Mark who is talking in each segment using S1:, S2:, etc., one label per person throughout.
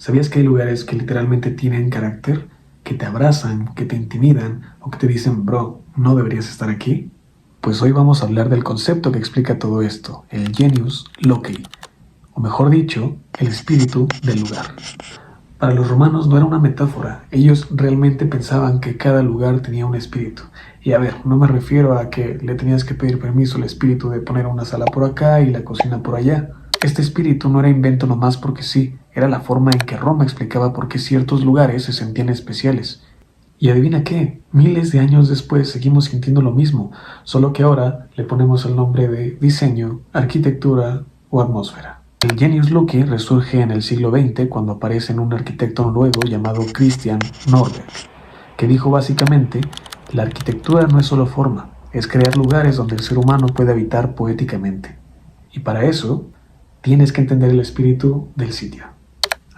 S1: ¿Sabías que hay lugares que literalmente tienen carácter? Que te abrazan, que te intimidan o que te dicen, bro, no deberías estar aquí. Pues hoy vamos a hablar del concepto que explica todo esto, el genius loci, o mejor dicho, el espíritu del lugar. Para los romanos no era una metáfora, ellos realmente pensaban que cada lugar tenía un espíritu. Y a ver, no me refiero a que le tenías que pedir permiso al espíritu de poner una sala por acá y la cocina por allá. Este espíritu no era invento nomás porque sí, era la forma en que Roma explicaba por qué ciertos lugares se sentían especiales. Y adivina qué, miles de años después seguimos sintiendo lo mismo, solo que ahora le ponemos el nombre de diseño, arquitectura o atmósfera. El genius loci resurge en el siglo XX cuando aparece un arquitecto noruego llamado Christian Norberg, que dijo básicamente, la arquitectura no es solo forma, es crear lugares donde el ser humano puede habitar poéticamente. Y para eso, tienes que entender el espíritu del sitio.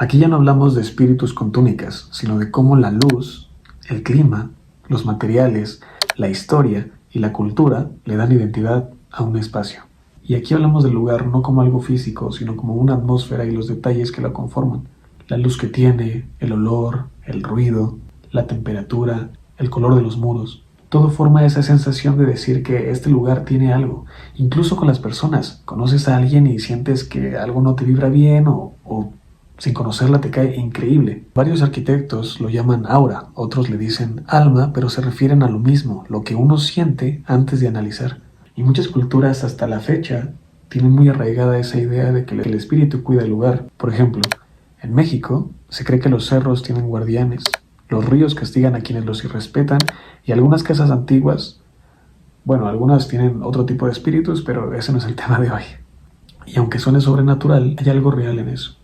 S1: Aquí ya no hablamos de espíritus con túnicas, sino de cómo la luz, el clima, los materiales, la historia y la cultura le dan identidad a un espacio. Y aquí hablamos del lugar no como algo físico, sino como una atmósfera y los detalles que la conforman. La luz que tiene, el olor, el ruido, la temperatura, el color de los muros. Todo forma esa sensación de decir que este lugar tiene algo. Incluso con las personas. Conoces a alguien y sientes que algo no te vibra bien o sin conocerla te cae increíble. Varios arquitectos lo llaman aura, otros le dicen alma, pero se refieren a lo mismo, lo que uno siente antes de analizar. Y muchas culturas hasta la fecha tienen muy arraigada esa idea de que el espíritu cuida el lugar. Por ejemplo, en México se cree que los cerros tienen guardianes, los ríos castigan a quienes los irrespetan y algunas casas antiguas, bueno, algunas tienen otro tipo de espíritus, pero ese no es el tema de hoy. Y aunque suene sobrenatural, hay algo real en eso.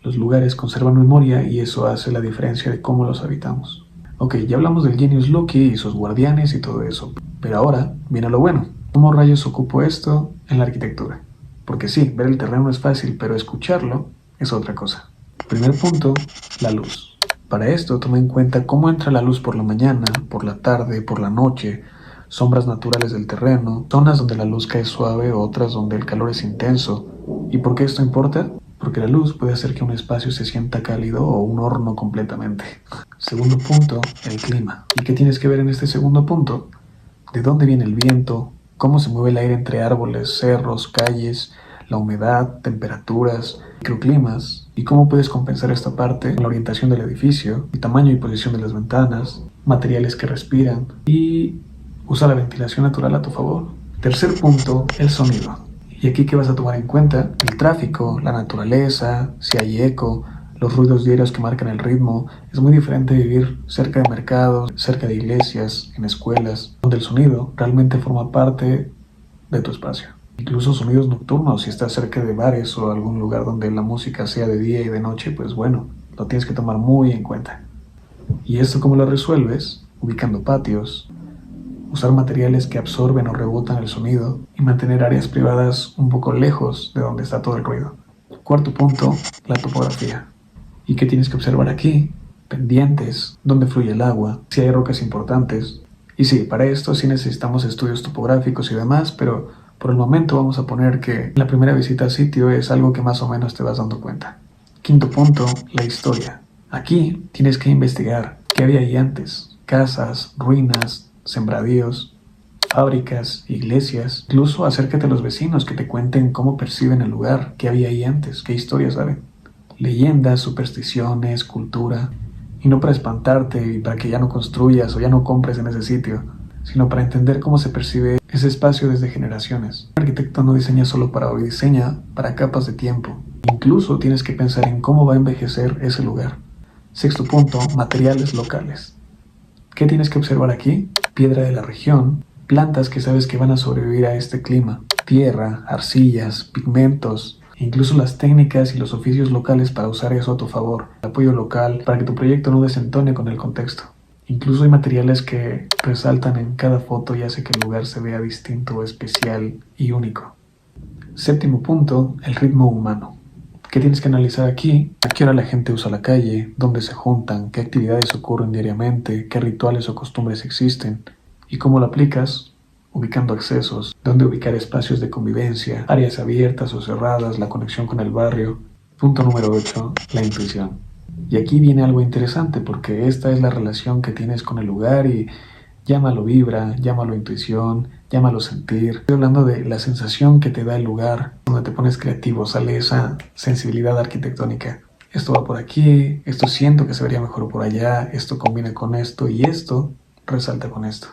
S1: Los lugares conservan memoria y eso hace la diferencia de cómo los habitamos. Ok, ya hablamos del genius loci y sus guardianes y todo eso, pero ahora viene lo bueno. ¿Cómo rayos ocupo esto en la arquitectura? Porque sí, ver el terreno es fácil, pero escucharlo es otra cosa. Primer punto, la luz. Para esto toma en cuenta cómo entra la luz por la mañana, por la tarde, por la noche, sombras naturales del terreno, zonas donde la luz cae suave, otras donde el calor es intenso. ¿Y por qué esto importa? Porque la luz puede hacer que un espacio se sienta cálido o un horno completamente. Segundo punto, el clima. ¿Y qué tienes que ver en este segundo punto? ¿De dónde viene el viento? ¿Cómo se mueve el aire entre árboles, cerros, calles? La humedad, temperaturas, microclimas. ¿Y cómo puedes compensar esta parte en la orientación del edificio, el tamaño y posición de las ventanas, materiales que respiran y usa la ventilación natural a tu favor? Tercer punto, el sonido. Y aquí, ¿qué vas a tomar en cuenta? El tráfico, la naturaleza, si hay eco, los ruidos diarios que marcan el ritmo. Es muy diferente vivir cerca de mercados, cerca de iglesias, en escuelas, donde el sonido realmente forma parte de tu espacio. Incluso sonidos nocturnos, si estás cerca de bares o algún lugar donde la música sea de día y de noche, pues bueno, lo tienes que tomar muy en cuenta. ¿Y esto cómo lo resuelves? Ubicando patios, usar materiales que absorben o rebotan el sonido y mantener áreas privadas un poco lejos de donde está todo el ruido. Cuarto punto, la topografía. ¿Y qué tienes que observar aquí? Pendientes, dónde fluye el agua, si hay rocas importantes. Y sí, para esto sí necesitamos estudios topográficos y demás, pero por el momento vamos a poner que la primera visita al sitio es algo que más o menos te vas dando cuenta. Quinto punto, la historia. Aquí tienes que investigar qué había ahí antes. Casas, ruinas, sembradíos, fábricas, iglesias. Incluso acércate a los vecinos que te cuenten cómo perciben el lugar, qué había ahí antes, qué historias saben. Leyendas, supersticiones, cultura. Y no para espantarte y para que ya no construyas o ya no compres en ese sitio, sino para entender cómo se percibe ese espacio desde generaciones. Un arquitecto no diseña solo para hoy, diseña para capas de tiempo. Incluso tienes que pensar en cómo va a envejecer ese lugar. Sexto punto, materiales locales. ¿Qué tienes que observar aquí? Piedra de la región, plantas que sabes que van a sobrevivir a este clima, tierra, arcillas, pigmentos, incluso las técnicas y los oficios locales para usar eso a tu favor, el apoyo local para que tu proyecto no desentone con el contexto. Incluso hay materiales que resaltan en cada foto y hace que el lugar se vea distinto, especial y único. Séptimo punto, el ritmo humano. ¿Qué tienes que analizar aquí? ¿A qué hora la gente usa la calle? ¿Dónde se juntan? ¿Qué actividades ocurren diariamente? ¿Qué rituales o costumbres existen? ¿Y cómo lo aplicas? Ubicando accesos, dónde ubicar espacios de convivencia, áreas abiertas o cerradas, la conexión con el barrio. Punto número 8, la intuición. Y aquí viene algo interesante, porque esta es la relación que tienes con el lugar y llámalo vibra, llámalo intuición, llámalo sentir. Estoy hablando de la sensación que te da el lugar, donde te pones creativo, sale esa sensibilidad arquitectónica. Esto va por aquí, esto siento que se vería mejor por allá, esto combina con esto y esto resalta con esto.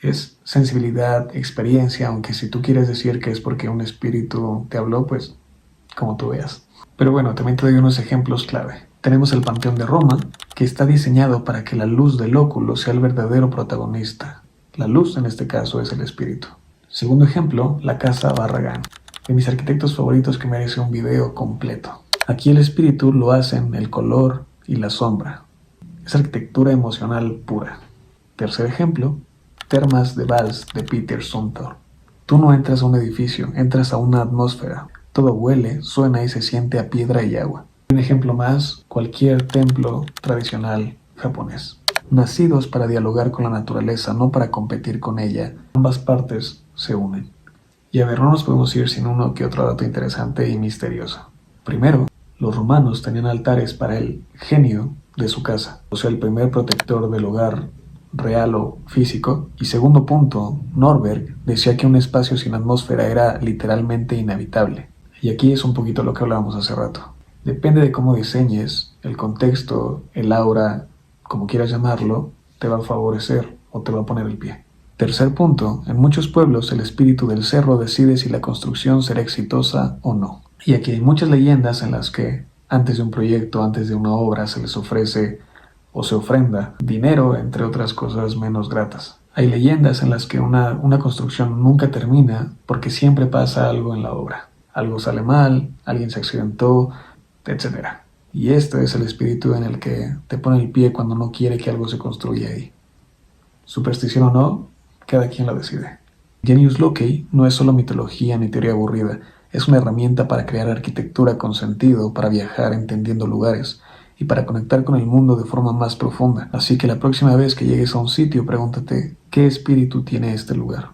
S1: Es sensibilidad, experiencia, aunque si tú quieres decir que es porque un espíritu te habló, pues como tú veas. Pero bueno, también te doy unos ejemplos clave. Tenemos el Panteón de Roma, que está diseñado para que la luz del óculo sea el verdadero protagonista. La luz, en este caso, es el espíritu. Segundo ejemplo, la Casa Barragán, de mis arquitectos favoritos que merece un video completo. Aquí el espíritu lo hacen el color y la sombra. Es arquitectura emocional pura. Tercer ejemplo, Termas de Vals de Peter Zumthor. Tú no entras a un edificio, entras a una atmósfera. Todo huele, suena y se siente a piedra y agua. Un ejemplo más, cualquier templo tradicional japonés. Nacidos para dialogar con la naturaleza, no para competir con ella, ambas partes se unen. Y a ver, no nos podemos ir sin uno que otro dato interesante y misterioso. Primero, los romanos tenían altares para el genio de su casa, o sea, el primer protector del hogar real o físico. Y segundo punto, Norberg decía que un espacio sin atmósfera era literalmente inhabitable. Y aquí es un poquito lo que hablábamos hace rato. Depende de cómo diseñes, el contexto, el aura, como quieras llamarlo, te va a favorecer o te va a poner el pie. Tercer punto, en muchos pueblos el espíritu del cerro decide si la construcción será exitosa o no. Y aquí hay muchas leyendas en las que antes de un proyecto, antes de una obra, se les ofrece o se ofrenda dinero, entre otras cosas menos gratas. Hay leyendas en las que una construcción nunca termina porque siempre pasa algo en la obra. Algo sale mal, alguien se accidentó, etc. Y este es el espíritu en el que te pone el pie cuando no quiere que algo se construya ahí. Superstición o no, cada quien lo decide. Genius Loci no es solo mitología ni teoría aburrida, es una herramienta para crear arquitectura con sentido, para viajar entendiendo lugares y para conectar con el mundo de forma más profunda. Así que la próxima vez que llegues a un sitio, pregúntate, ¿qué espíritu tiene este lugar?